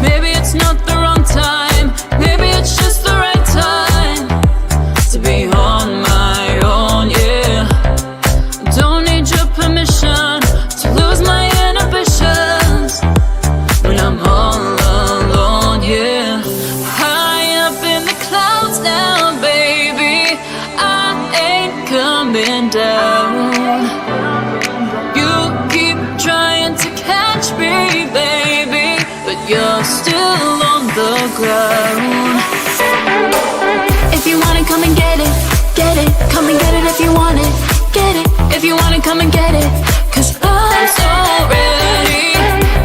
Maybe it's not the wrong time, maybe it's just the right time to be on my own, yeah. Don't need your permission to lose my inhibitions when I'm all alone, yeah. High up in the clouds now, baby, I ain't coming down. You keep trying to catch me, baby, but you're still on the ground. If you want it, come and get it, get it. Come and get it if you want it, get it. If you want it, come and get it, 'cause I'm so ready.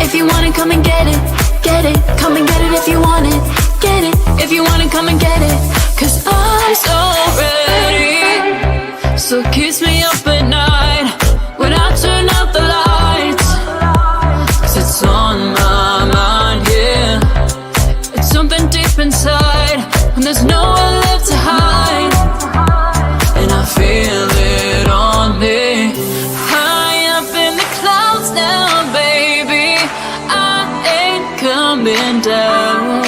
If you want it, come and get it, get it. Come and get it if you want it, get it. If you want it, come and get it, 'cause I'm so ready. So kiss me up at night when I turn out the lights, 'cause it's on my mind, yeah. It's something deep inside and there's nowhere left to hide, and I feel it on me. High up in the clouds now, baby, I ain't coming down.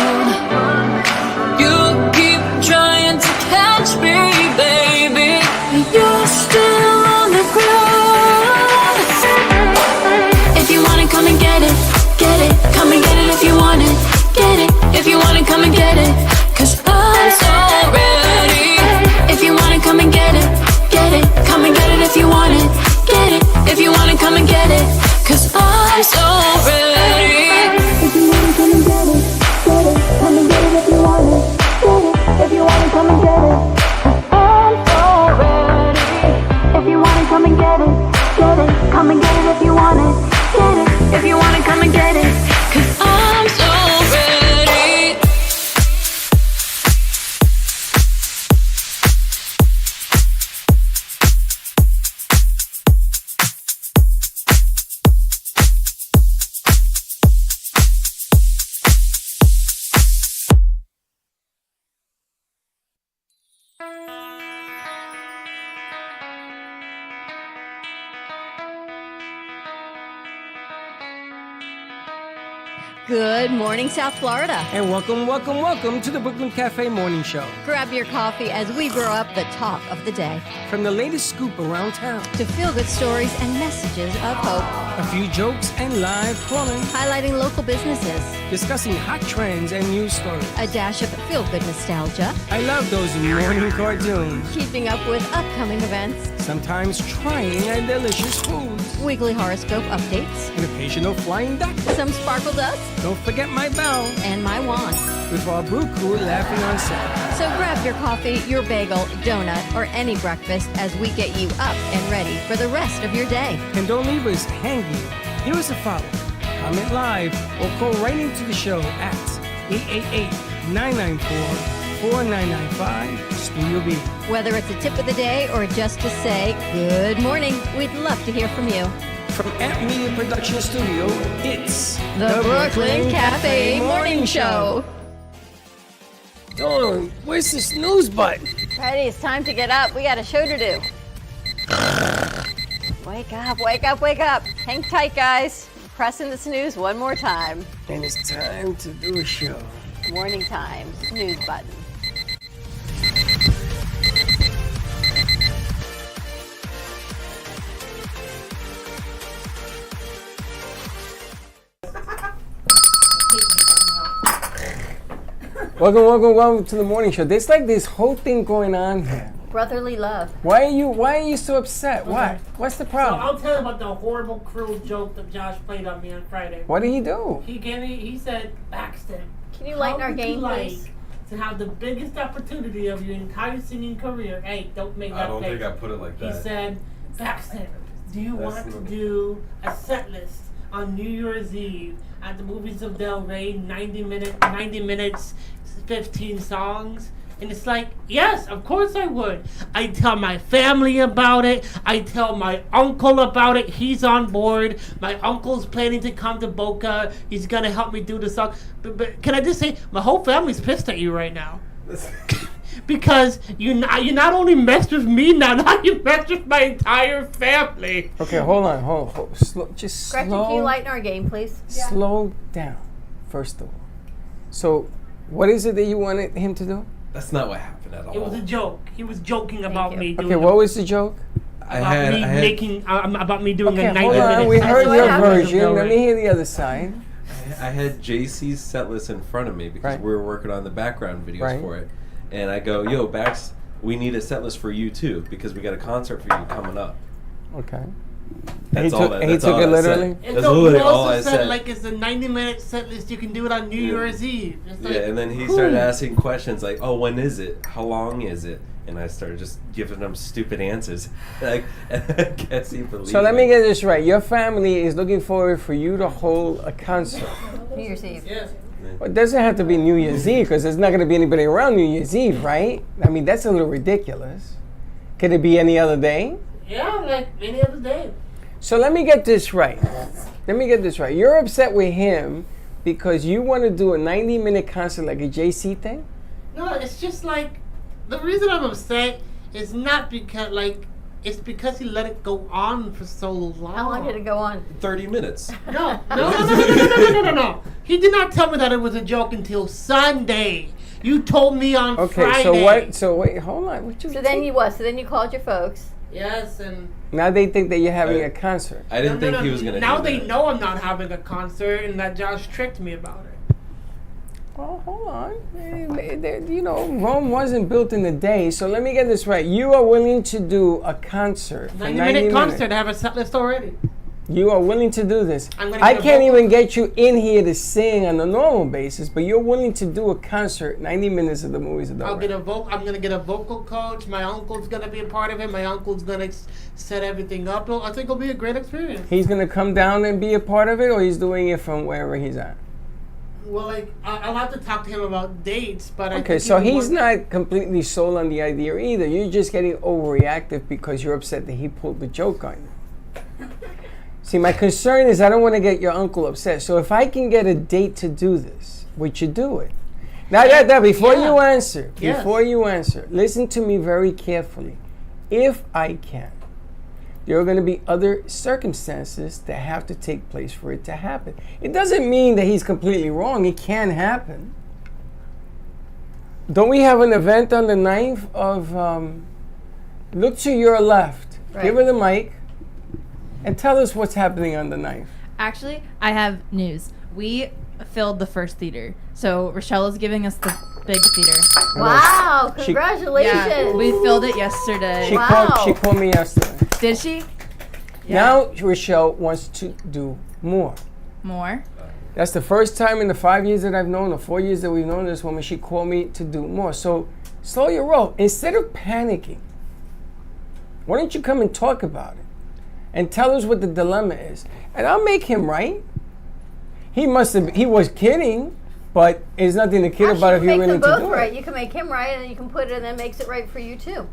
You keep trying to catch me, baby, and you're still on the ground. If you want it, come and get it, get it. Come and get it if you want it, get it. If you want it, come and get it, 'cause I'm so ready. If you want it, come and get it, get it. Come and get it if you want it, get it. If you want it, come and get it, 'cause I'm so ready. If you want it, come and get it, get it. Come and get it if you want it, get it. If you want it, come and get it, 'cause I'm so ready. If you want it, come and get it, get it. Come and get it if you want it, get it. If you want it, come and get it, 'cause I'm so ready. Good morning, South Florida. And welcome to the Brooklyn Cafe Morning Show. Grab your coffee as we brew up the talk of the day. From the latest scoop around town, To feel-good stories and messages of hope. a few jokes and live calling, Highlighting local businesses. discussing hot trends and news stories. A dash of feel-good nostalgia. I love those morning cartoons. Keeping up with upcoming events. Sometimes trying and delicious foods. Weekly horoscope updates. An occasional flying duck. Some sparkle dust. Don't forget my bell. And my wand. With our Brew Crew laughing on set. So grab your coffee, your bagel, donut, or any breakfast as we get you up and ready for the rest of your day. And don't leave us hanging. Give us a follow. Comment live or call right into the show at 888-994-4995 Studio B. Whether it's a tip of the day or just to say good morning, we'd love to hear from you. From Amp Media Production Studio, it's The Brooklyn Cafe Morning Show. Dawn, where's the snooze button? Freddy, it's time to get up. We got a show to do. Wake up, wake up, wake up. Hang tight, guys. Pressing the snooze one more time. And it's time to do a show. Morning time, snooze button. Welcome to the morning show. There's like this whole thing going on here. Brotherly love. Why are you so upset? What? What's the So problem? I'll tell you about the horrible, cruel joke that Josh played on me on Friday. What did he do? He said, Baxton, Can you lighten how our would game, you like please? to have the biggest opportunity of your entire singing career? Hey, don't make that I don't face. think I put it like He that. said, Baxton, do you That's want to not- do a set list on New Year's Eve at the Movies of Del Rey, 90 minutes, 15 songs? And it's like, yes, of course I would. I tell my family about it. I tell my uncle about it. He's on board. My uncle's planning to come to Boca. He's going to help me do the song. But can I just say, my whole family's pissed at you right now. because you not only messed with me now you messed with my entire family. Okay, hold on. Just Gretchen, slow. can you lighten our game, please? Slow down, first of all. So, what is it that you wanted him to do? That's not what happened at all. It was a joke. He was joking about you. me. Okay, what was the joke? About me doing Okay, a 90 hold on. minute. We set heard what your happened. version. Let me hear the other side. I had JC's set list in front of me because Right. we were working on the background videos Right. for it. And I go, yo, Bax, we need a set list for you too because we got a concert for you coming up. Okay. That's He all took- that, he that's took all it I said. literally? And That's so literally you all also I said said. like it's a 90-minute set list. You can do it on New Year's Eve. It's like, Yeah, and then he started asking questions like, oh, when is it? How long is it? And I started just giving him stupid answers. Like, I guess he believed So let me get this right. Your family is looking forward for you to hold a concert. New Year's Eve. yeah. Well, it doesn't have to be New Year's Eve because there's not going to be anybody around New Year's Eve, right? I mean, that's a little ridiculous. Could it be any other day? Yeah, like any other day. So let me get this right. You're upset with him because you want to do a 90-minute concert like a JC thing? No, it's just like the reason I'm upset is not because it's because he let it go on for so long. How long did it go on? 30 minutes. No. No. He did not tell me that it was a joke until Sunday. You told me on Okay, Friday. so what? So wait, hold on. What you So then you what? So then you called your folks. Yes, and Now they think that you're having a concert. I didn't think he was going to Now do they that. know I'm not having a concert and that Josh tricked me about it. Well, hold on. You know, Rome wasn't built in a day. So let me get this right. You are willing to do a concert for 90 90-minute minutes. concert. I have a set list already. You are willing to do this. I'm gonna I get a can't vocal- even get you in here to sing on a normal basis, but you're willing to do a concert, 90 minutes of the movies of the I'm Lord. gonna get a vocal coach. My uncle's gonna be a part of it. My uncle's gonna set everything up. I think it'll be a great experience. He's going to come down and be a part of it, or he's doing it from wherever he's at? Well, I'll have to talk to him about dates, but I Okay, think so he would he's want- not completely sold on the idea either. You're just getting overreactive because you're upset that he pulled the joke on you. See, my concern is I don't want to get your uncle upset. So if I can get a date to do this, would you do it? Now, before Yeah. you answer, listen to me very carefully. If I can, there are going to be other circumstances that have to take place for it to happen. It doesn't mean that he's completely wrong. It can happen. Don't we have an event on the 9th of, look to your left. Right. Give her the mic and tell us what's happening on the 9th. Actually, I have news. We filled the first theater. So Rochelle is giving us the big theater. Wow! She- Congratulations. Yeah, we filled it yesterday. She, Wow. she called me yesterday. Did she? Now Rochelle wants to do more. More? That's the first time in the 5 years that I've known, the 4 years that we've known this woman, she called me to do more. So slow your roll. Instead of panicking, why don't you come and talk about it and tell us what the dilemma is? And I'll make him right. He was kidding, but there's nothing to kid Actually, about if you you're make them willing to both do right. it. You can make him right, and then you can put it, and then makes it right for you too.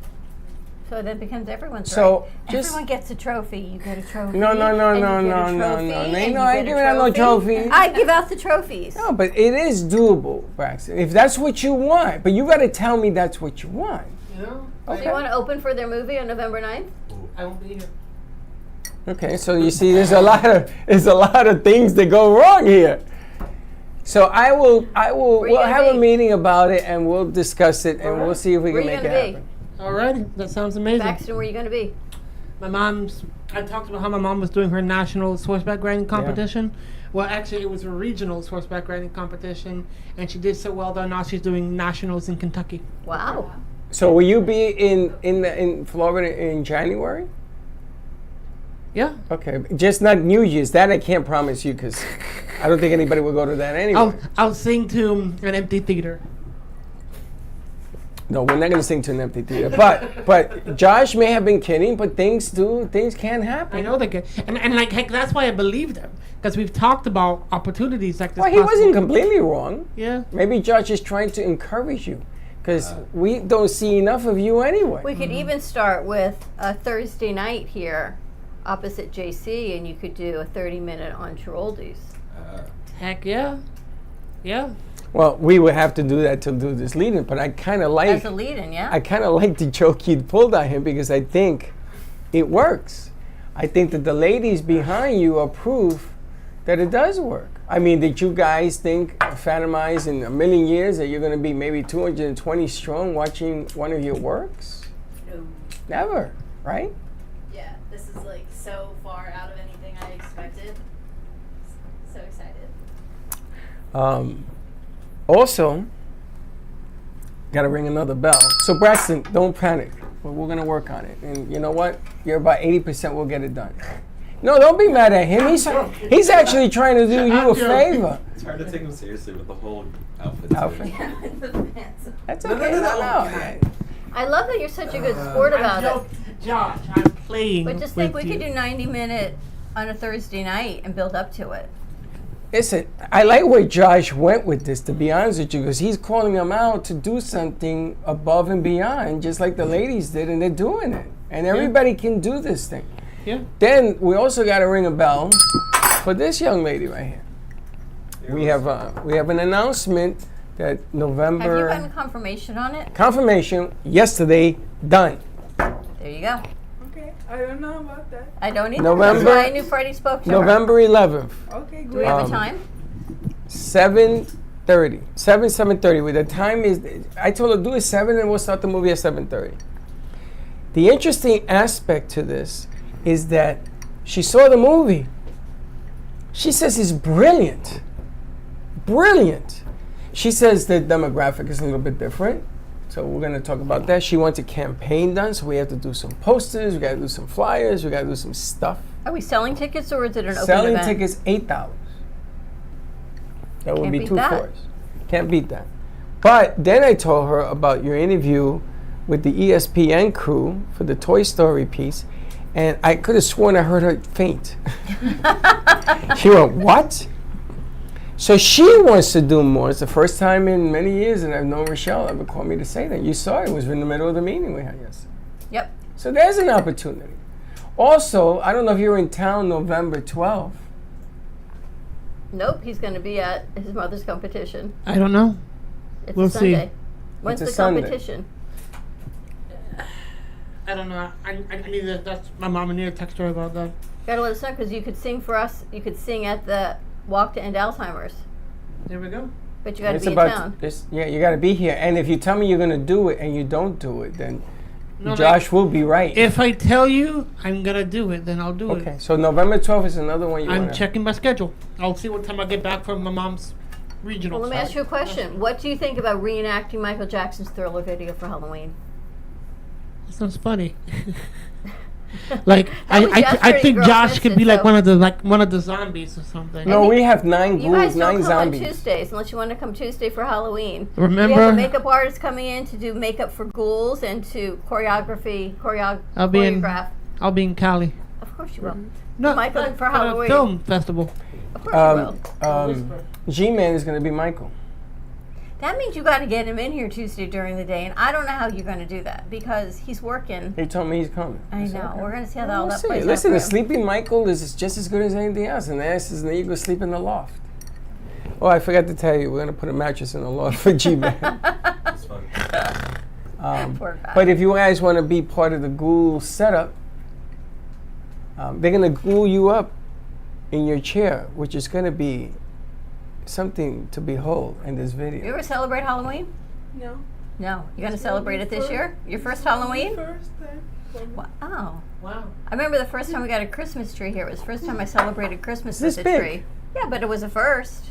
So that becomes everyone's So, right. just- Everyone gets a trophy. You get a trophy. No, no, no, and no, you get no, a no, trophy, no. and No, you I ain't get a giving out no trophy. I give out the trophies. No, but it is doable, Braxton. If that's what you want, but you got to tell me that's what you want. You know, So you want to open for their movie on November 9th? I won't be here. Okay, so you see, there's a lot of things that go wrong here. So we'll you gonna have a be? meeting about it and we'll discuss it and Alright. we'll see if we Where can you make it gonna be? happen. Alrighty, that sounds amazing. Baxter, where are you going to be? I talked about how my mom was doing her national horseback riding competition. Well, actually, it was a regional horseback riding competition, and she did so well that now she's doing nationals in Kentucky. Wow. So will you be in Florida in January? Yeah. Okay, just not New Year's. That I can't promise you because I don't think anybody will go to that anyway. I'll sing to an empty theater. No, we're not going to sing to an empty theater. But Josh may have been kidding, but things can happen. I know they get, and like heck, that's why I believe them, because we've talked about opportunities like this. Well, he wasn't completely wrong. Yeah. Maybe Josh is trying to encourage you because we don't see enough of you anyway. We could even start with a Thursday night here opposite JC, and you could do a 30-minute on Giroldi's. Heck yeah. Yeah. Well, we would have to do that to do this lead-in, but I kind of like. As a lead-in, yeah. I kind of like the joke you pulled on him because I think it works. I think that the ladies behind you are proof that it does work. I mean, did you guys think, fantasize in a million years that you're going to be maybe 220 strong watching one of your works? No. Never, right? Yeah, this is like so far out of anything I expected. So excited. Also, got to ring another bell. So Braxton, don't panic. We're going to work on it. And you know what? You're about 80%, we'll get it done. No, don't be mad at him. He's actually trying to do you a favor. It's hard to take him seriously with the whole outfit. Yeah, with the pants. That's okay. No. I love that you're such a good sport about it. Josh, I'm playing. But just think, with we could you. do 90-minute on a Thursday night and build up to it. Listen, I like where Josh went with this, to be honest with you, because he's calling them out to do something above and beyond, just like the ladies did, and they're doing it. And everybody can do this thing. Yeah. Then we also got to ring a bell for this young lady right here. We have an announcement that November. Have you gotten confirmation on it? Confirmation yesterday, done. There you go. Okay, I don't know about that. I don't either. November- That's why I knew Freddie spoke to her. November 11th, Okay, Do we great. have a time? 7:30. 7:30. With the time is, I told her do it 7 and we'll start the movie at 7:30. The interesting aspect to this is that she saw the movie. She says it's brilliant. Brilliant. She says the demographic is a little bit different. So we're going to talk about that. She wants a campaign done, so we have to do some posters, we got to do some flyers, we got to do some stuff. Are we selling tickets or is it an open Selling event? tickets $8. That would Can't be beat 2 that. floors. Can't beat that. But then I told her about your interview with the ESPN crew for the Toy Story piece, and I could have sworn I heard her faint. She went, what? So she wants to do more. It's the first time in many years that I've known Rochelle ever called me to say that. You saw it was in the middle of the meeting we had yesterday. Yep. So there's an opportunity. Also, I don't know if you're in town November 12th. Nope, he's going to be at his mother's competition. I don't know. It's We'll a see. Sunday. When's It's a the Sunday. competition? I don't know. I need to. That's my mom. I need to text her about that. Gotta let us know because you could sing for us. You could sing at the Walk to End Alzheimer's, There we go. but you gotta It's be in about town. this, yeah, you got to be here. And if you tell me you're going to do it and you don't do it, then No, Josh will be right. If I tell you I'm gonna do it, then I'll do Okay, it. so November 12th is another one you I'm want to... checking my schedule. I'll see what time I get back from my mom's regional. Well, let me ask you a question. What do you think about reenacting Michael Jackson's Thriller video for Halloween? That sounds funny. Like That was I yesterday, think girl Josh missed could it, be like so- one of the zombies or something. No, we have 9 You guys ghouls, don't 9 come on zombies. Tuesdays unless you want to come Tuesday for Halloween. We Remember? have a makeup artist coming in to do makeup for ghouls and to choreograph. I'll be in Cali. Of course you will. No, Michael, at for a Halloween. film festival. Of course you will. G-Man is going to be Michael. That means you got to get him in here Tuesday during the day, and I don't know how you're going to do that because he's working. He told me he's coming. I said, know. okay. We're going to see how We'll all that see. plays Listen, out. the for him. Sleeping Michael is just as good as anything else, and the ass is you go sleep in the loft. Oh, I forgot to tell you, we're going to put a mattress in the loft for G-Man. That's fun. Poor guy. But if you guys want to be part of the ghoul setup, they're going to ghoul you up in your chair, which is going to be something to behold in this video. You ever celebrate Halloween? No. No. You going to celebrate it this year? Your first Halloween? First time. Wow. Wow. I remember the first time we got a Christmas tree here. It was the first time I celebrated Christmas This with a big? tree. Yeah, but it was a first.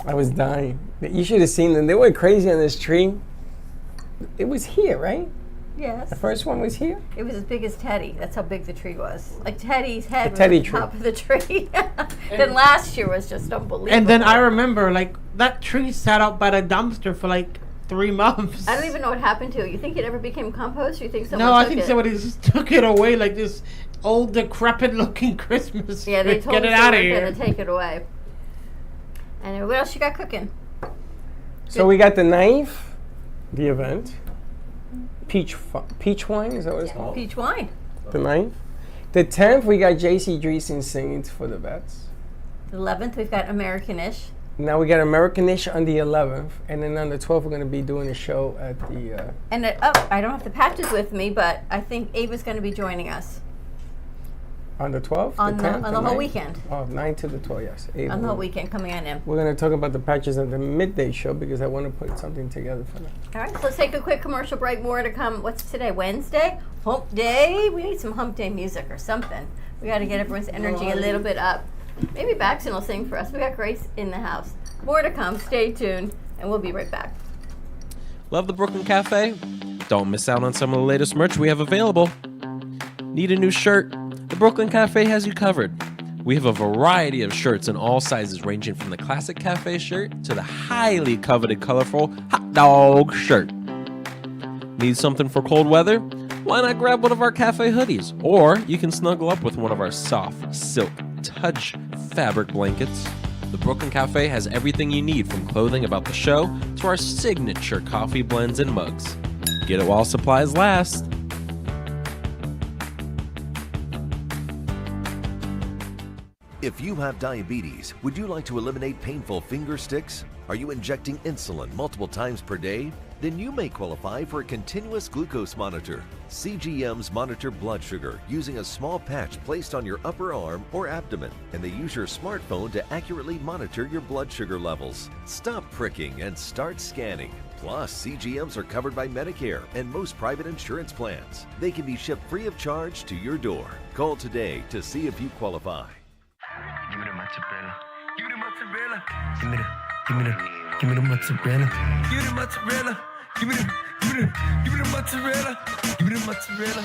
I was dying. You should have seen them. They went crazy on this tree. It was here, right? Yes. The first one was here? It was as big as Teddy. That's how big the tree was. Like Teddy's head The was Teddy at the tree. top of the tree. Then last year was just unbelievable. And then I remember like that tree sat out by the dumpster for like 3 months. I don't even know what happened to it. You think it ever became compost, or you think someone No, I took think it? somebody just took it away like this old decrepit looking Christmas. Yeah, they tree. told Get us it out they of were here. going to take it away. And what else you got cooking? So we got the 9th, the event. Peach wine, is that what it's called? Peach wine. The 9th. The 10th, we got JC Dreesen singing for the vets. The 11th, we've got American-ish. Now we got American-ish on the 11th, and then on the 12th we're going to be doing a show at the. And I don't have the patches with me, but I think Ava's going to be joining us On the 12th? on the 10th, whole 9th? weekend. Oh, 9 to the 12th, yes. On the whole weekend coming on in. We're going to talk about the patches at the midday show because I want to put something together for them. All right, so let's take a quick commercial break. More to come. What's today? Wednesday? Hump day? We need some hump day music or something. We got to get everyone's energy a little bit up. Maybe Baxton will sing for us. We got Grace in the house. More to come. Stay tuned, and we'll be right back. Love the Brooklyn Cafe? Don't miss out on some of the latest merch we have available. Need a new shirt? The Brooklyn Cafe has you covered. We have a variety of shirts in all sizes, ranging from the classic cafe shirt to the highly coveted colorful hot dog shirt. Need something for cold weather? Why not grab one of our cafe hoodies? Or you can snuggle up with one of our soft silk touch fabric blankets. The Brooklyn Cafe has everything you need, from clothing about the show to our signature coffee blends and mugs. Get it while supplies last. If you have diabetes, would you like to eliminate painful finger sticks? Are you injecting insulin multiple times per day? Then you may qualify for a continuous glucose monitor. CGMs monitor blood sugar using a small patch placed on your upper arm or abdomen, and they use your smartphone to accurately monitor your blood sugar levels. Stop pricking and start scanning. Plus, CGMs are covered by Medicare and most private insurance plans. They can be shipped free of charge to your door. Call today to see if you qualify. Give me the mozzarella. Give me the mozzarella. Give me the mozzarella. Give me the mozzarella. Give me the mozzarella. Give me the mozzarella.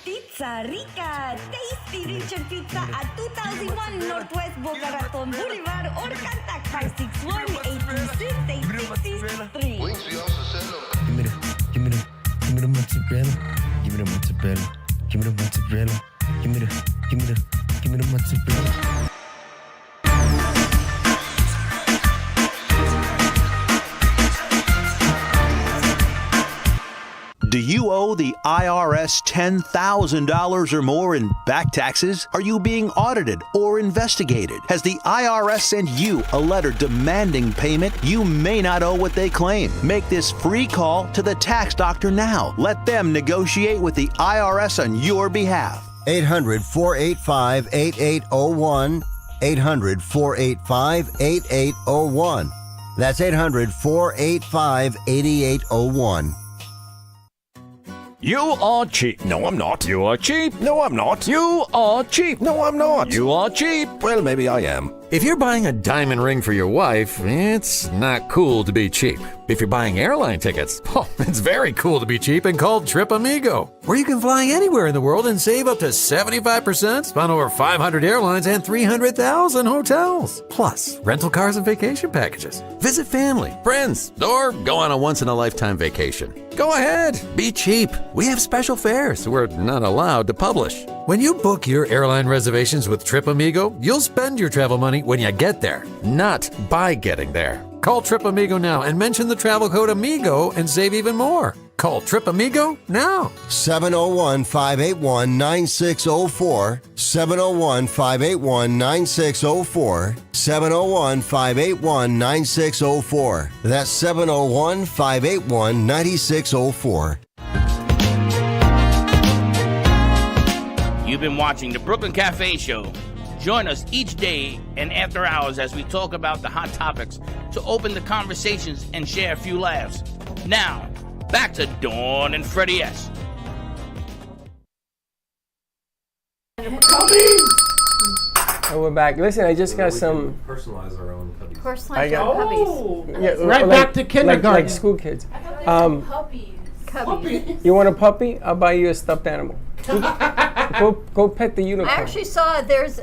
Pizza Rica, tasty Richard Pizza at 2001 Northwest Boca Raton Boulevard or contact 561-826-8663. Give me the mozzarella. Give me the mozzarella. Give me the mozzarella. Give me the mozzarella. Do you owe the IRS $10,000 or more in back taxes? Are you being audited or investigated? Has the IRS sent you a letter demanding payment? You may not owe what they claim. Make this free call to the tax doctor now. Let them negotiate with the IRS on your behalf. 800-485-8801. 800-485-8801. That's 800-485-8801. You are cheap. No, I'm not. You are cheap. No, I'm not. You are cheap. No, I'm not. You are cheap. Well, maybe I am. If you're buying a diamond ring for your wife, it's not cool to be cheap. If you're buying airline tickets, it's very cool to be cheap and called Trip Amigo, where you can fly anywhere in the world and save up to 75% on over 500 airlines and 300,000 hotels. Plus, rental cars and vacation packages. Visit family, friends, or go on a once-in-a-lifetime vacation. Go ahead, be cheap. We have special fares we're not allowed to publish. When you book your airline reservations with Trip Amigo, you'll spend your travel money when you get there, not by getting there. Call Trip Amigo now and mention the travel code AMIGO and save even more. Call Trip Amigo now. 701-581-9604. 701-581-9604. 701-581-9604. That's 701-581-9604. You've been watching the Brooklyn Cafe Show. Join us each day and after hours as we talk about the hot topics to open the conversations and share a few laughs. Now, back to Dawn and Freddy S. And we're back. Listen, I just got some. Personalize our own puppies. Personalize your puppies. Yeah, Right back to kindergarten. Like school kids. Puppies. Cubbies. You want a puppy? I'll buy you a stuffed animal. Go pet the unicorn. I actually saw there's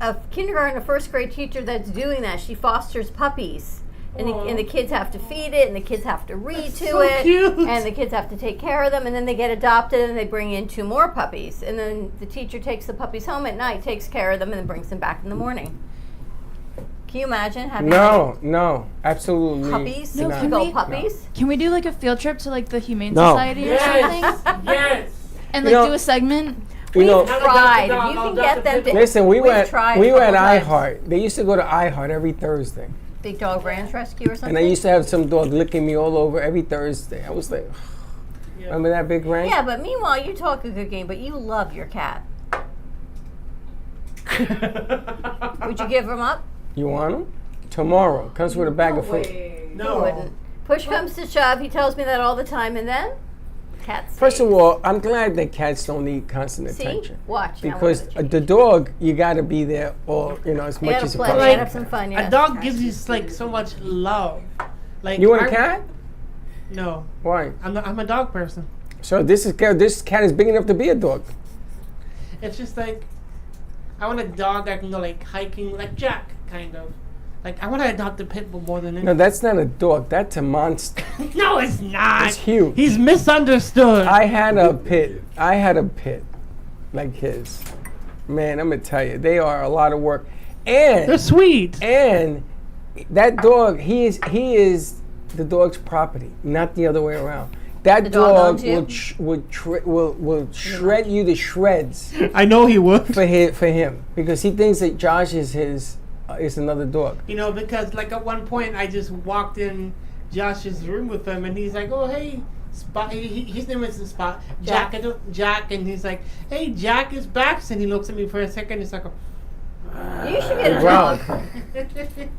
a kindergarten, a first grade teacher that's doing that. She fosters puppies. And the kids have to feed it, and the kids have to read to it, and the kids have to take care of them, and then they get adopted, and they bring in 2 more puppies. And then the teacher takes the puppies home at night, takes care of them, and then brings them back in the morning. Can you imagine having No, absolutely. puppies, not. big old puppies? Can we do like a field trip to like the Humane No. Society or something? Yes. And like do a segment? You know, Tried. If you can get them to listen, we were at tried a couple times. iHeart. They used to go to iHeart every Thursday. Big Dog Ranch Rescue or something. And I used to have some dog licking me all over every Thursday. I was like, remember that big ranch? Yeah, but meanwhile you talk a good game, but you love your cat. Would you give him up? You want him? Tomorrow. Comes with a bag of food. He wouldn't. Push comes to shove. He tells me that all the time, and then cats. First of all, I'm glad that cats don't need constant See? attention. Watch. now Because we're gonna the dog, you got to be there all, as much gotta as you play, can. you gotta have some fun. A Yes. dog gives you like so much love. Like You want a cat? No, Why? I'm a dog person. So this cat is big enough to be a dog. It's just like I want a dog that can go like hiking, like Jack, kind of. Like I want to adopt a pit bull more than anything. No, that's not a dog. That's a monster. No, it's not. It's huge. He's misunderstood. I had a pit like his. Man, I'm gonna tell you, they are a lot of work. And they're sweet. And that dog, he is the dog's property, not the other way around. That The dog dog owns you? will shred you to shreds. I know he would. For him, because he thinks that Josh is another dog. Because like at one point I just walked in Josh's room with him, and he's like, "Oh hey, Spot." His name isn't Spot. Jack. Jack, and he's like, "Hey, Jack is back." And he looks at me for a second. He's like, You should get a dog.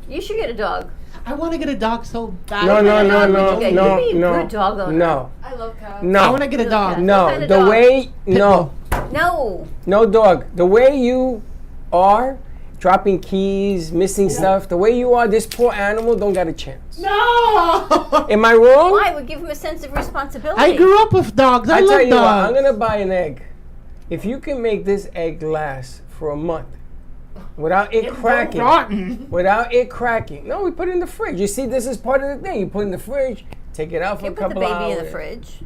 You should get a dog. I want to get a dog so bad. No. You'd be a good dog owner. No. I love cats. No. I want to get a dog. No. What kind of The dog? way no. No. No dog. The way you are, dropping keys, missing stuff, the way you are, this poor animal don't got a chance. No! Am I wrong? Why? It would give him a sense of responsibility. I grew up with dogs. I tell love you what, I'm dogs. gonna buy an egg. If you can make this egg last for a month without it cracking. Rotten. Without it cracking. No, we put it in the fridge. You see, this is part of the thing. You put it in the fridge, take it out for You a put the couple baby hours. in the fridge.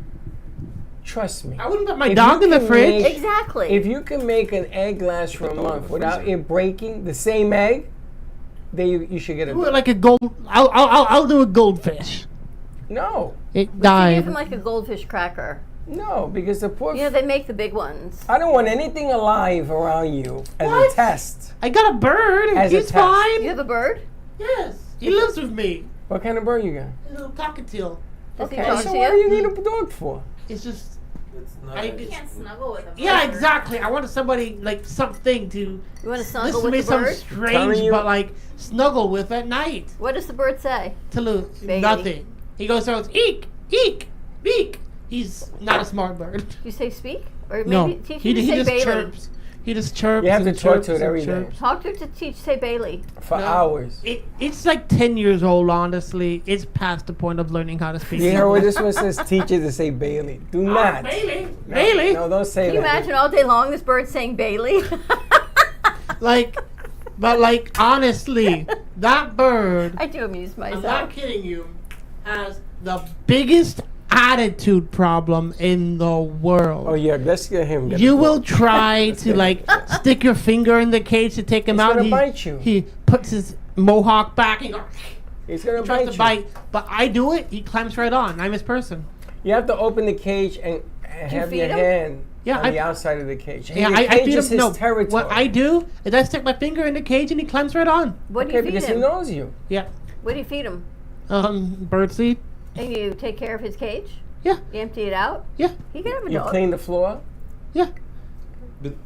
Trust me. I wouldn't put my If dog you in the can fridge. Exactly. If you can make an egg last for a month without it breaking, the same egg, then you should get a Do it like a gold. I'll do a goldfish. No. It Give died. him like a goldfish cracker. No, because the poor. They make the big ones. I don't want anything alive around you as a test. I got a bird. And As a he's test. fine. You have a bird? Yes, he lives with me. What kind of bird you got? A little cockatiel. Does he Okay, talk so to what do you? you need a dog for? It's just. You can't snuggle with a bird. Yeah, exactly. I wanted somebody like something to. You want to snuggle Listen to with me the some bird? strange, you- but like snuggle with at night. What does the bird say? To Baby. nothing. He goes, eek, eek, eek. He's not a smart bird. You say speak? Or maybe No, teach he him to say just Bailey. chirps. He just chirps. You have to and talk chirps to it and every day. chirps. Talk to it to teach, say Bailey. For No. hours. It's like 10 years old, honestly. It's past the point of learning how to speak. You hear where this one says teacher to say Bailey. Do not. Bailey. No, Bailey. No, don't say Can you that. imagine all day long this bird saying Bailey? But honestly, that bird, I do amuse I'm not myself. kidding you, has the biggest attitude problem in the world. Oh yeah, let's get him. Get You a will dog. try to stick your finger in the cage to take him He's out. gonna He- bite you. He puts his mohawk back. He goes, He's gonna tries bite to you. bite, but I do it. He climbs right on. I'm his person. You have to open the cage and have feed your him? hand Yeah, on I- the outside of the cage. Yeah, the I cage feed is him. his No, territory. what I do is I stick my finger in the cage and he climbs right on. What do Okay, you feed because he him? knows you. Yeah. What do you feed him? Birdseed. And you take care of his cage? Yeah. You empty it out? Yeah. He can have a You dog. clean the floor. Yeah.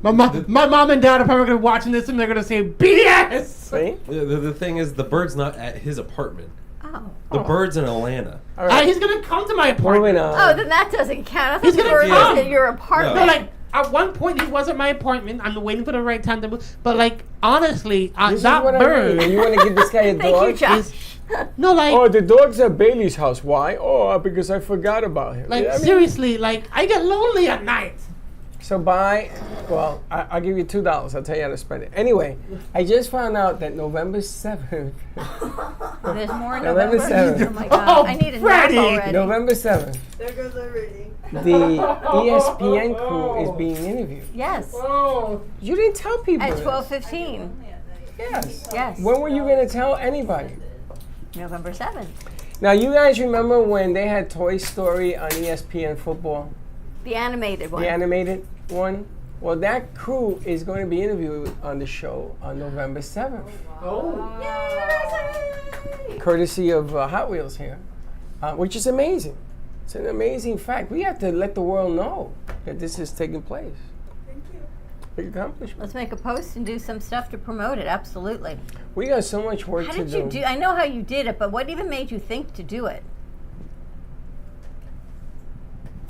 My mom and dad are probably gonna be watching this and they're gonna say BS. See? The thing is, the bird's not at his apartment. Oh. The bird's in Atlanta. All right. He's gonna come to my apartment. Moving on. Oh, then that doesn't count. I thought He's the gonna bird come. was at your apartment. No, at one point he was at my appointment. I'm waiting for the right time to move. But honestly, This that is what bird. I mean. You want to give this guy a Thank dog? you, Josh. No, Oh, the dog's at Bailey's house. Why? Oh, because I forgot about him. I mean, seriously, I get lonely at night. So I'll give you $2. I'll tell you how to spend it. Anyway, I just found out that November 7th. There's more in November November. 7th. Oh my God! I need a nap Freddie! already. November 7th. There goes everything. The ESPN crew is being interviewed. Yes. Oh. You didn't tell people. At this. 12:15. Yes. Yes. When were you going to tell anybody? November 7th. Now, you guys remember when they had Toy Story on ESPN football? The animated one. The animated one? Well, that crew is going to be interviewed on the show on November 7th. Oh. Courtesy of Hot Wheels here, which is amazing. It's an amazing fact. We have to let the world know that this is taking place. Thank you. Big accomplishment. Let's make a post and do some stuff to promote it. Absolutely. We got so much work How to did you do? I know how you did it, but what even made you think to do it?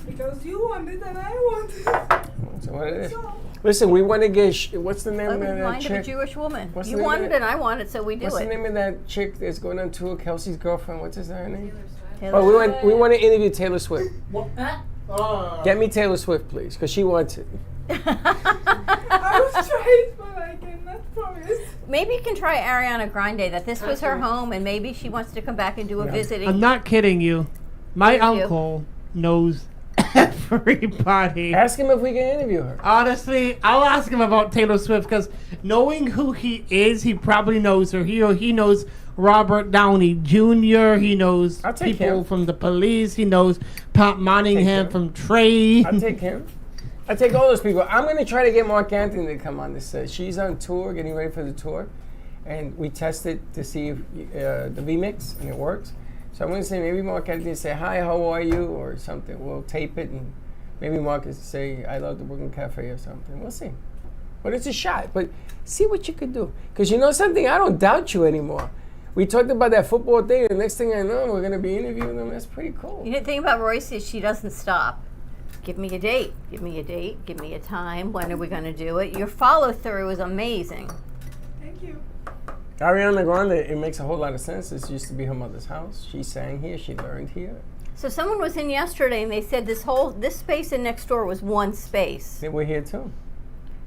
Because you wanted and I wanted. That's what it is. Listen, we want to get. What's the name of that Mind of a chick? Jewish woman. What's You the name wanted of it, and I want it, so we do What's it. the name of that chick that's going on tour? Kelsey's girlfriend. What's her name? Taylor Oh, we want to interview Taylor Swift. What? Get me Taylor Swift, please, because she wants it. I was trying, but I cannot promise. Maybe you can try Ariana Grande, that this was her home, and maybe she wants to come back and do a visiting. I'm not kidding you. My Thank you. uncle knows everybody. Ask him if we can interview her. Honestly, I'll ask him about Taylor Swift because knowing who he is, he probably knows her. He knows Robert Downey Jr. He knows people from the Police. He knows Pat Monahan from Trey. I'll take him. I take all those people. I'm going to try to get Mark Anthony to come on this set. She's on tour, getting ready for the tour. And we tested to see if the VMix, and it works. So I'm going to say maybe Mark Anthony say, hi, how are you? Or something. We'll tape it, and maybe Mark will say, I love the Brooklyn Cafe or something. We'll see. But it's a shot. But see what you could do. Because you know something? I don't doubt you anymore. We talked about that football thing, and the next thing I know, we're going to be interviewing them. That's pretty cool. You know, the thing about Royce is she doesn't stop. Give me a date. Give me a date. Give me a time. When are we going to do it? Your follow through is amazing. Thank you. Ariana Grande, it makes a whole lot of sense. This used to be her mother's house. She sang here. She learned here. So someone was in yesterday and they said this space in next door was one space. We're here too.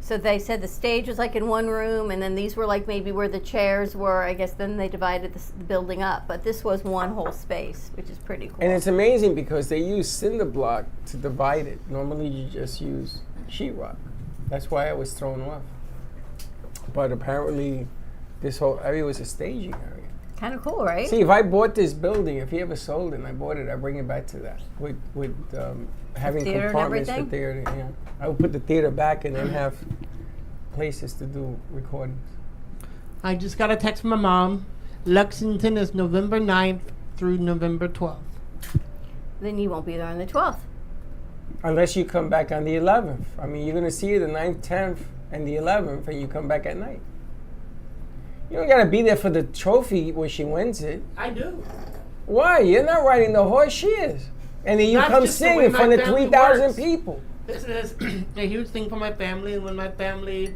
So they said the stage was like in one room, and then these were like maybe where the chairs were. I guess then they divided the building up, but this was one whole space, which is pretty cool. And it's amazing because they use cinder block to divide it. Normally you just use sheetrock. That's why I was thrown off. But apparently this whole area was a staging area. Kind of cool, right? See, if I bought this building, if he ever sold it and I bought it, I bring it back to that with having compartments for theater. Yeah, I would put the theater back and then have places to do recordings. I just got a text from my mom. Lexington is November 9th through November 12th. Then you won't be there on the 12th. Unless you come back on the 11th. I mean, you're going to see the 9th, 10th, and the 11th, and you come back at night. You don't got to be there for the trophy when she wins it. I do. Why? You're not riding the horse, she is. And then you That's come just the sing way in front my of family 3,000 works. people. This is a huge thing for my family, and when my family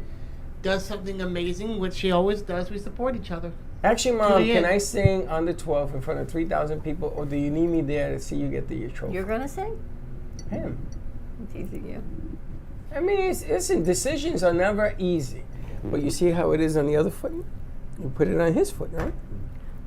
does something amazing, which she always does, we support each other. Actually, Mom, To the can end. I sing on the 12th in front of 3,000 people, or do you need me there to see you get the trophy? You're going to sing? Him. I'm teasing you. I mean, listen, decisions are never easy. But you see how it is on the other foot? You put it on his foot, right?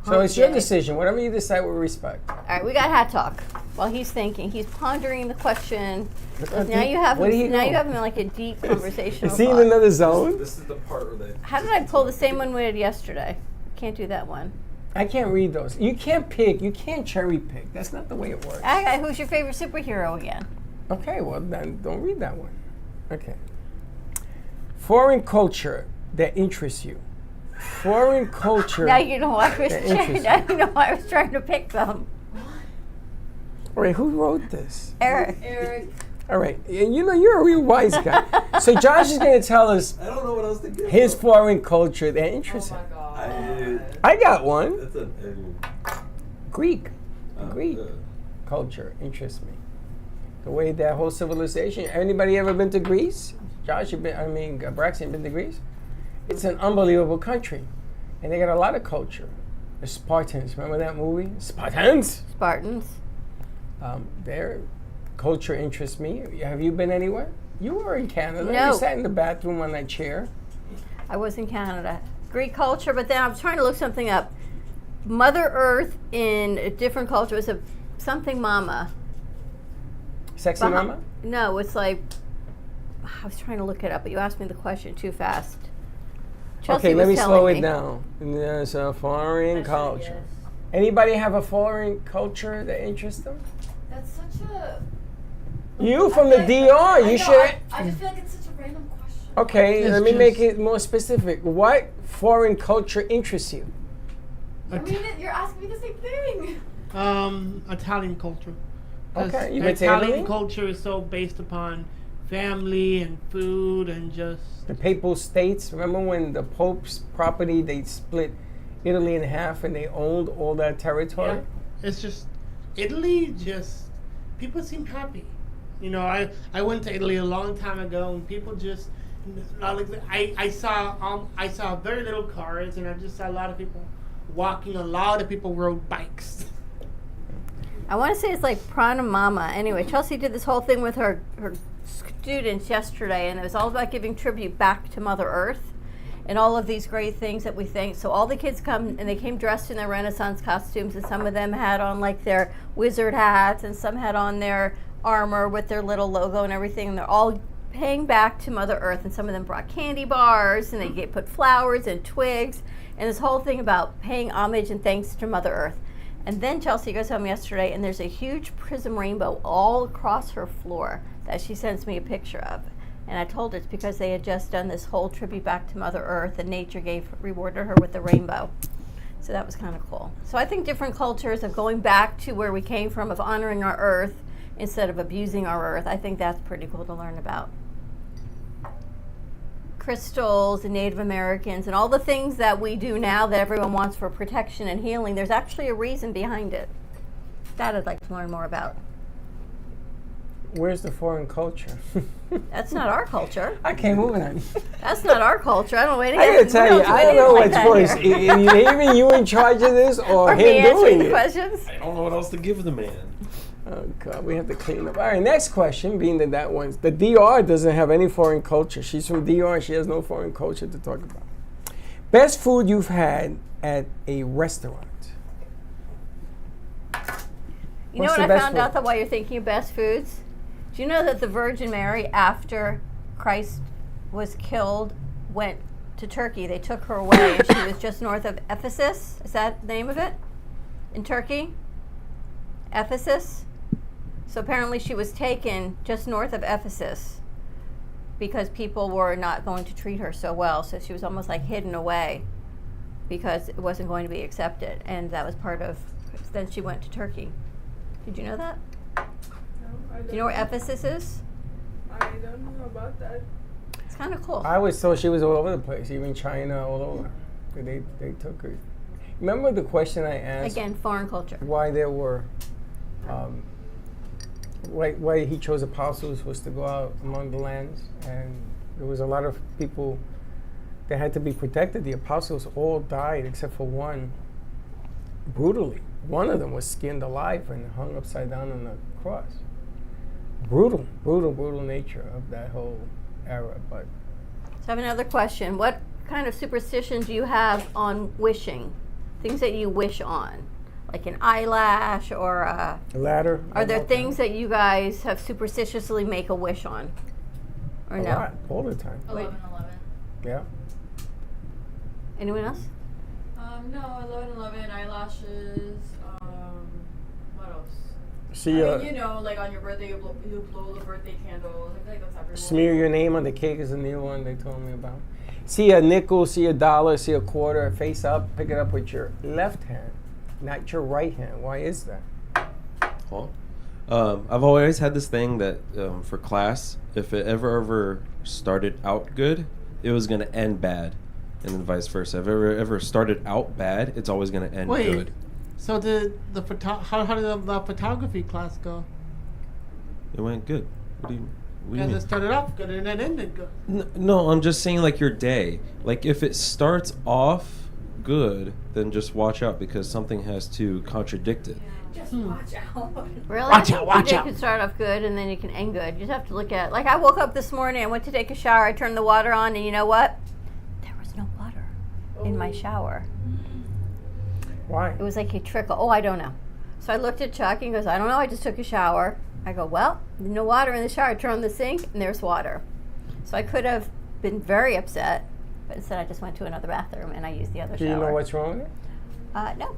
So it's your decision. Whatever you decide, we respect. All right, we got hat talk. While he's thinking, he's pondering the question. Now you have Where him. did he Now go? you have him in like a deep conversational. Is he in thought. another zone? This is the part where they. How did I pull the same one we did yesterday? Can't do that one. I can't read those. You can't pick. You can't cherry pick. That's not the way it works. Who's your favorite superhero again? Okay, well then don't read that one. Okay. Foreign culture that interests you. Foreign culture. Now you know why I was that trying. interests Now you know why I was trying to pick them. Wait, who wrote this? Eric. All right, you know you're a real wise guy. So Josh is going to tell us I don't know what else to give. his foreign culture that interests him. I got one. That's Greek. Greek culture interests me. The way that whole civilization. Anybody ever been to Greece? Josh, Braxton, been to Greece? It's an unbelievable country, and they got a lot of culture. The Spartans, remember that movie? Spartans. Their culture interests me. Have you been anywhere? You were in Canada. No. You sat in the bathroom on that chair. I was in Canada. Greek culture, but then I was trying to look something up. Mother Earth in a different culture was a something mama. Sexy mama? No, it's like I was trying to look it up, but you asked me the question too fast. Chelsea Okay, let was me telling slow it me. down. There's a foreign culture. Anybody have a foreign culture that interests them? That's such a. You from the DR, you should. I just feel like it's such a random Okay, It's let me just- make it more specific. What foreign culture interests you? I mean, you're asking me the same thing. Italian culture. 'Cause Okay, you been to Italian Italy? culture is so based upon family and food and just. The Papal States. Remember when the Pope's property, they split Italy in half and they owned all that territory? Yeah. It's just Italy. Just people seem happy. You know, I went to Italy a long time ago, and people just. I saw very little cars, and I just saw a lot of people walking. A lot of people rode bikes. I want to say it's like Prana Mama. Anyway, Chelsea did this whole thing with her students yesterday, and it was all about giving tribute back to Mother Earth and all of these great things that we think. So all the kids come, and they came dressed in their Renaissance costumes, and some of them had on like their wizard hats, and some had on their armor with their little logo and everything, and they're all paying back to Mother Earth, and some of them brought candy bars, and they put flowers and twigs, and this whole thing about paying homage and thanks to Mother Earth. And then Chelsea goes home yesterday, and there's a huge prism rainbow all across her floor that she sends me a picture of. And I told her it's because they had just done this whole tribute back to Mother Earth, and nature rewarded her with the rainbow. So that was kind of cool. So I think different cultures of going back to where we came from, of honoring our earth instead of abusing our earth, I think that's pretty cool to learn about. Crystals and Native Americans and all the things that we do now that everyone wants for protection and healing, there's actually a reason behind it. That I'd like to learn more about. Where's the foreign culture? That's not our culture. Okay, moving on. That's not our culture. I don't know I gotta tell you, I don't know what's worse. Even you in charge of this or him doing it? Questions? I don't know what else to give the man. Oh God, we have to clean up. All right, next question, being that one's the DR doesn't have any foreign culture. She's from DR and she has no foreign culture to talk about. Best food you've had at a restaurant. You know what I found out, though, while you're thinking of best foods? Do you know that the Virgin Mary, after Christ was killed, went to Turkey? They took her away, and she was just north of Ephesus. Is that the name of it? In Turkey? Ephesus? So apparently she was taken just north of Ephesus because people were not going to treat her so well. So she was almost like hidden away because it wasn't going to be accepted. And that was part of, then she went to Turkey. Did you know that? No, I don't. Do you know where Ephesus is? I don't know about that. It's kind of cool. I always thought she was all over the place, even China, all over. They took her. Remember the question I asked? Again, foreign culture. Why there were, why he chose apostles was to go out among the lands, and there was a lot of people that had to be protected. The apostles all died except for one, brutally. One of them was skinned alive and hung upside down on a cross. Brutal nature of that whole era. But So I have another question. What kind of superstition do you have on wishing? Things that you wish on? Like an eyelash or a ladder? Are there things that you guys have superstitiously make a wish on? Or a no? lot, all the time. 11/11. Yeah. Anyone else? No, 11/11 eyelashes. What else? See, I mean, you know, like on your birthday, you blow the birthday candles. I feel like that's everyone. smear your name on the cake is a new one they told me about. See a nickel, see a dollar, see a quarter, face up, pick it up with your left hand, not your right hand. Why is that? Well, I've always had this thing that for class, if it ever started out good, it was going to end bad, and then vice versa. If it ever started out bad, it's always going to end good. So how did the photography class go? It went good. What do you Because mean? it started off good and it ended good. No, I'm just saying like your day. Like if it starts off good, then just watch out because something has to contradict it. Just watch out. Really? Watch out, watch You out. can start off good and then you can end good. You just have to look at, like I woke up this morning, I went to take a shower, I turned the water on, and you know what? There was no water in my shower. Why? It was like a trickle. Oh, I don't know. So I looked at Chuck and he goes, I don't know, I just took a shower. I go, well, no water in the shower. I turn on the sink and there's water. So I could have been very upset, but instead I just went to another bathroom and I used the other Do shower. you know what's wrong with it? No.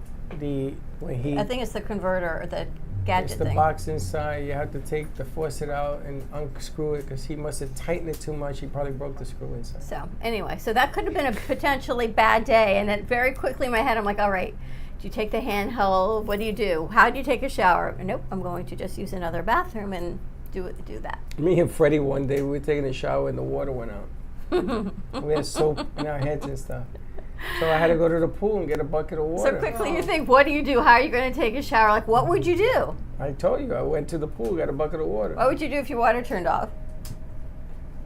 When he I think it's the converter or the gadget It's the thing. box inside. You have to take the faucet out and unscrew it because he must have tightened it too much. He probably broke the screw inside. So anyway, so that could have been a potentially bad day. And then very quickly in my head, I'm like, all right, do you take the handheld? What do you do? How do you take a shower? Nope, I'm going to just use another bathroom and do that. Me and Freddie one day, we were taking a shower and the water went out. We had soap in our heads and stuff. So I had to go to the pool and get a bucket of water. So quickly you think, what do you do? How are you going to take a shower? Like, what would you do? I told you, I went to the pool, got a bucket of water. What would you do if your water turned off?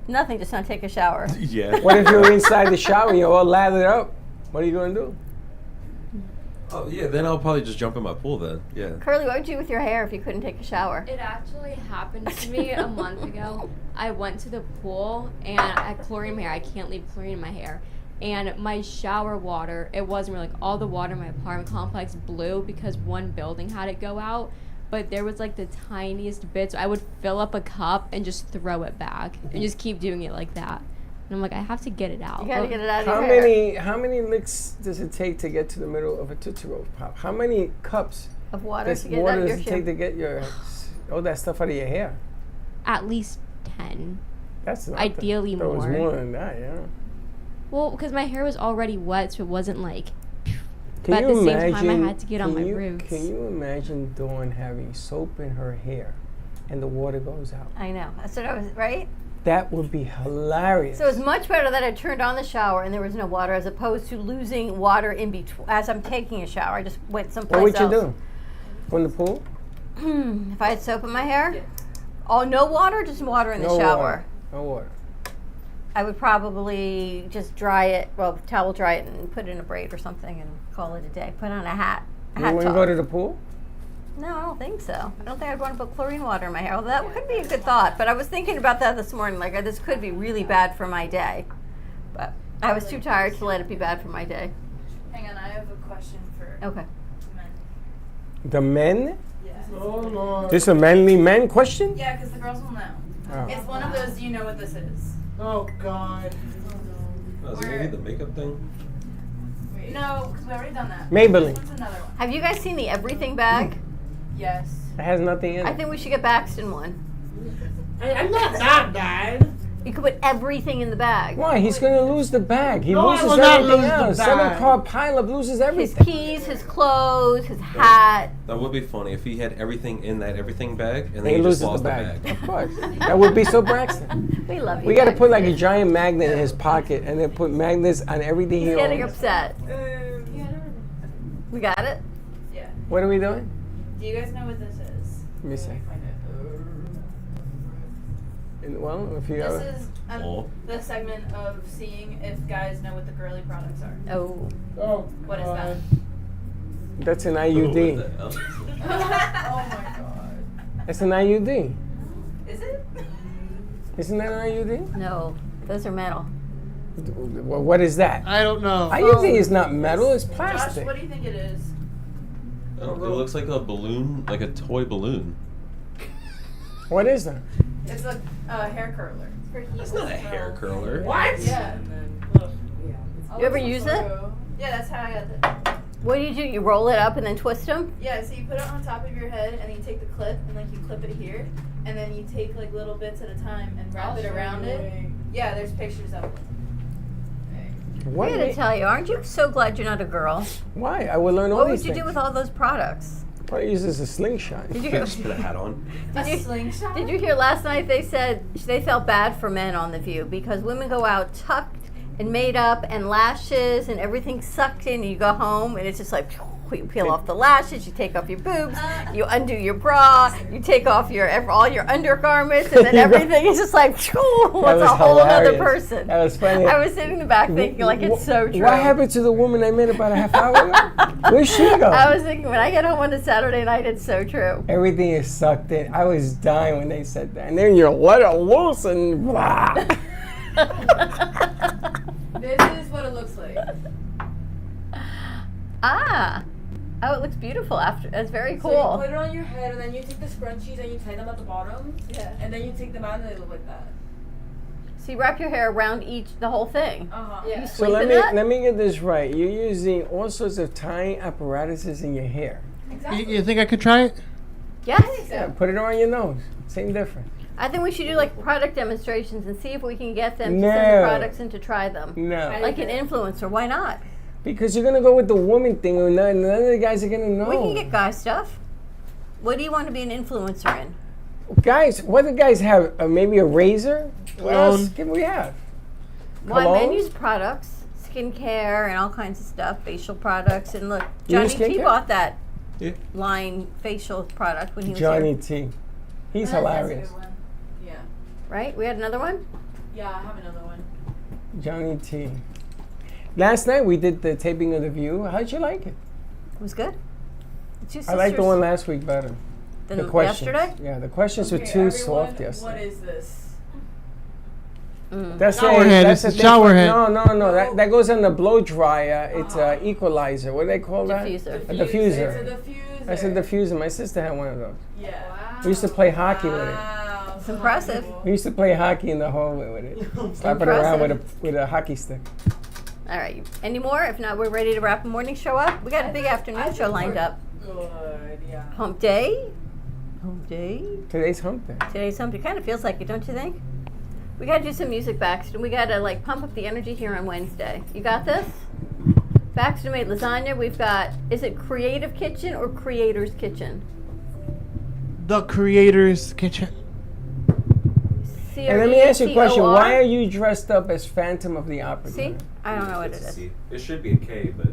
Nothing, just not take a shower. Yeah. What if you're inside the shower and you're all lathered up? What are you going to do? Oh yeah, then I'll probably just jump in my pool then. Yeah. Curly, what would you do with your hair if you couldn't take a shower? It actually happened to me a month ago. I went to the pool and I had chlorine in my hair. I can't leave chlorine in my hair. And my shower water, it wasn't really, like, all the water in my apartment complex blew because one building had it go out. But there was like the tiniest bit, so I would fill up a cup and just throw it back and just keep doing it like that. And I'm like, I have to get it out. You gotta get it out of your hair. How many licks does it take to get to the middle of a Tootsie Roll Pop? How many cups of water does to get it out of your it take to get your all that stuff out of your hair? At least 10. That's not ideally that was more. more than that, yeah. Well, because my hair was already wet, so it wasn't like. Can but you at the imagine, same time, I had to get on my roots. Can you imagine Dawn having soap in her hair and the water goes out? I know. That's what I was, right? That would be hilarious. So it's much better that I turned on the shower and there was no water as opposed to losing water in between as I'm taking a shower. I just went someplace What would else. you do? Go in the pool? If I had soap in my hair? Oh, no water? Just water in the No shower. water. No water. I would probably just dry it, well, towel dry it and put it in a braid or something and call it a day. Put on a hat. You wouldn't go to the pool? No, I don't think so. I don't think I'd want to put chlorine water in my hair. Although that could be a good thought. But I was thinking about that this morning. Like, this could be really bad for my day. But I was too tired to let it be bad for my day. Hang on, I have a question for Okay. men. The men? Yeah. Oh, Lord. This a manly men question? Yeah, because the girls will know. Oh. It's one of those, do you know what this is? Oh, God. Was it maybe the makeup thing? No, because we already done that. Maybelline. This one's another one. Have you guys seen the everything bag? Yes. It has nothing in it. I think we should get Baxton one. I'm not that bad. You could put everything in the bag. Why? He's going to lose the bag. He No, I loses will not everything lose the else. bag. 7-car pileup loses His everything. keys, his clothes, his hat. That would be funny if he had everything in that everything bag and then He he just loses lost the the bag. bag. Of course. That would be so Braxton. We love you. We got to Baxton. put like a giant magnet in his pocket and then put magnets on everything He's he getting owns. upset. We got it? Yeah. What are we doing? Do you guys know what this is? Let me see. Well, if you This have is Oh. the segment of seeing if guys know what the girly products are. Oh. Oh, What is that? that's an IUD. Oh my god. That's an IUD. Is it? Isn't that an IUD? No, those are metal. Well, what is that? I don't know. IUD is not metal, it's Josh, plastic. what do you think it is? It looks like a balloon, like a toy balloon. What is that? It's a hair curler. That's not a hair curler. What? Yeah. You ever use it? Yeah, that's how I got it. What do? You roll it up and then twist them? Yeah, so you put it on top of your head and then you take the clip and like you clip it here and then you take like little bits at a time and wrap it around it. Yeah, there's pictures of it. What? I gotta tell you, aren't you so glad you're not a girl? Why? I would learn all What these would you things. do with all those products? Probably use this as a slingshot. Did you Just put a hat on. Did you hear last night they said they felt bad for men on The View because women go out tucked and made up and lashes and everything sucked in and you go home and it's just like you peel off the lashes, you take off your boobs, you undo your bra, you take off all your undergarments and then everything is just like it's a whole other person. That was funny. I was sitting in the back thinking like it's so true. What happened to the woman I met about a half hour ago? Where'd she go? I was thinking when I get home on a Saturday night, it's so true. Everything is sucked in. I was dying when they said that. And then you let it loose and blah. This is what it looks like. Oh, it looks beautiful after. That's very cool. So you put it on your head and then you take the scrunchies and you tie them at the bottom. Yeah. And then you take them out and they look like that. So you wrap your hair around the whole thing. Yeah. You So sleep in that? let me get this right. You're using all sorts of tying apparatuses in your hair. Exactly. You think I could try it? Yes. Yeah, put it around your nose. Same difference. I think we should do like product demonstrations and see if we can get them to No. send the products in to try them. No. Like an influencer. Why not? Because you're gonna go with the woman thing, and none of the guys are gonna know. We can get guy stuff. What do you want to be an influencer in? Guys, what do guys have? Maybe a razor? What else can we have? Well, Cologne? men use products, skincare, and all kinds of stuff, facial products. And look, You Johnny use T skincare? bought that Yeah. line facial product when he was Johnny here. T. He's That's a hilarious. good one. Yeah. Right? We had another one? Yeah, I have another one. Johnny T. Last night we did the taping of The View. How'd you like it? It was good. It's your I liked the sister's- one last week better. Than the questions. yesterday? Yeah, the questions were Okay, too everyone, soft yesterday. What is this? That's Shower it. head, That's it's a a shower different- head. No. That goes in the blow dryer. It's an equalizer. What do they call that? Diffuser. A diffuser. It's a diffuser. That's a diffuser. My sister had one of those. Yeah. Wow. We used to play hockey with it. Wow. It's impressive. We used to play hockey in the hallway with it. Slap it around with a hockey stick. All right. Any more? If not, we're ready to wrap the morning show up. We got a big afternoon show lined up. Good, yeah. Hump day. Hump day. Today's hump day. Today's hump day. Kind of feels like it, don't you think? We got to do some music, Baxter. We got to like pump up the energy here on Wednesday. You got this? Baxter made lasagna. We've got, is it Creative Kitchen or Creator's Kitchen? The Creator's Kitchen. And let me ask you a question. Why are you dressed up as Phantom of the Opera? See? I don't know what it is. It should be a K, but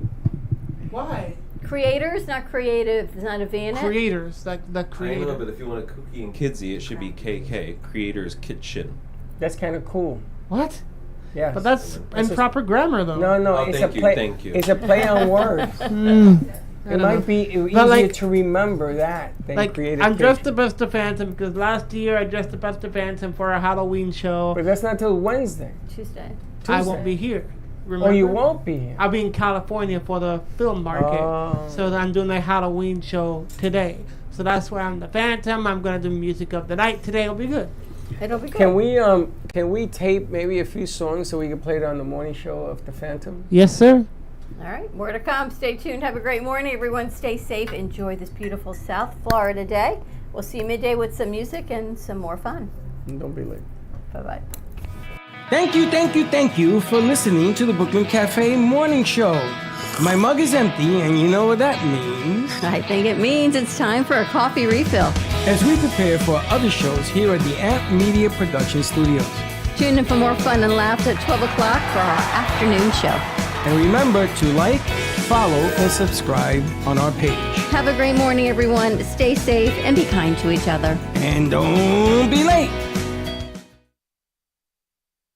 Why? Creators, not creative. There's not a V in it. Creators, like the I don't know. creator. But if you want a kooky and kidsy, it should be KK, Creator's Kitchen. That's kind of cool. What? Yeah. But that's improper grammar, though. No, Oh, it's thank a you, play. thank you. It's a play on words. I It don't might know. be easier But, like- to remember that than Like, Creative I'm Kitchen. dressed up as the Phantom because last year I dressed up as the Phantom for a Halloween show. But that's not till Wednesday. Tuesday. I won't be here. Remember? Oh, you won't be here. I'll be in California for the film market. Oh. So I'm doing a Halloween show today. So that's where I'm the Phantom. I'm gonna do music of the night today. It'll be good. It'll be good. Can we tape maybe a few songs so we can play it on the morning show of the Phantom? Yes, sir. All right, more to come. Stay tuned. Have a great morning, everyone. Stay safe. Enjoy this beautiful South Florida day. We'll see you midday with some music and some more fun. And don't be late. Bye-bye. Thank you for listening to the Brooklyn Cafe Morning Show. My mug is empty, and you know what that means. I think it means it's time for a coffee refill. As we prepare for other shows here at the Amp Media Production Studios. Tune in for more fun and laughter at 12 o'clock for our afternoon show. And remember to like, follow, and subscribe on our page. Have a great morning, everyone. Stay safe and be kind to each other. And don't be late.